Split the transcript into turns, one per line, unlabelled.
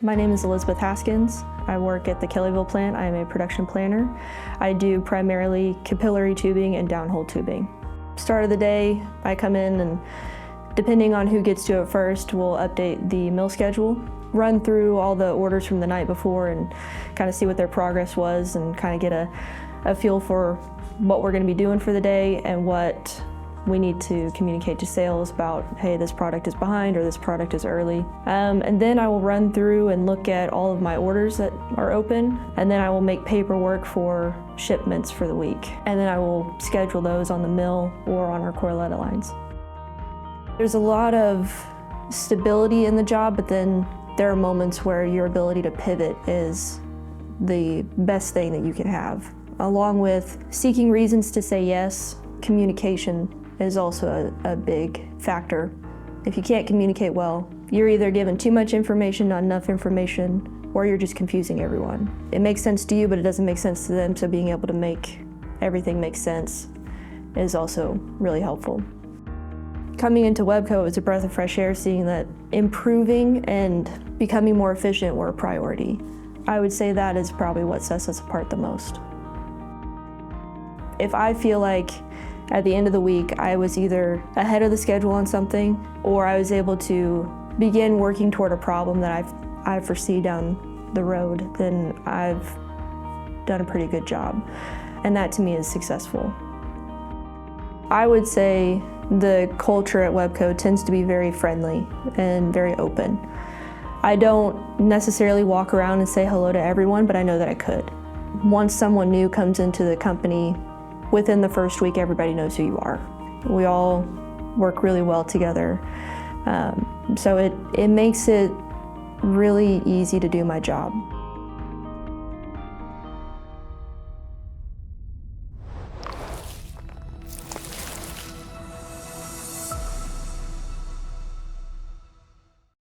My name is Elizabeth Haskins. I work at the Kellyville plant. I am a production planner. I do primarily capillary tubing and downhole tubing. Start of the day, I come in and depending on who gets to it first, we'll update the mill schedule, run through all the orders from the night before and kind of see what their progress was and kind of get a feel for what we're going to be doing for the day and what we need to communicate to sales about, hey, this product is behind or this product is early. And then I will run through and look at all of my orders that are open, and then I will make paperwork for shipments for the week. And then I will schedule those on the mill or on our Corletta lines. There's a lot of stability in the job, but then there are moments where your ability to pivot is the best thing that you can have. Along with seeking reasons to say yes, communication is also a big factor. If you can't communicate well, you're either given too much information, not enough information, or you're just confusing everyone. It makes sense to you, but it doesn't make sense to them, so being able to make everything make sense is also really helpful. Coming into Webco was a breath of fresh air, seeing that improving and becoming more efficient were a priority. I would say that is probably what sets us apart the most. If I feel like at the end of the week, I was either ahead of the schedule on something, or I was able to begin working toward a problem that I foresee down the road, then I've done a pretty good job. And that to me is successful. I would say the culture at Webco tends to be very friendly and very open. I don't necessarily walk around and say hello to everyone, but I know that I could. Once someone new comes into the company, within the first week, everybody knows who you are. We all work really well together. So it makes it really easy to do my job.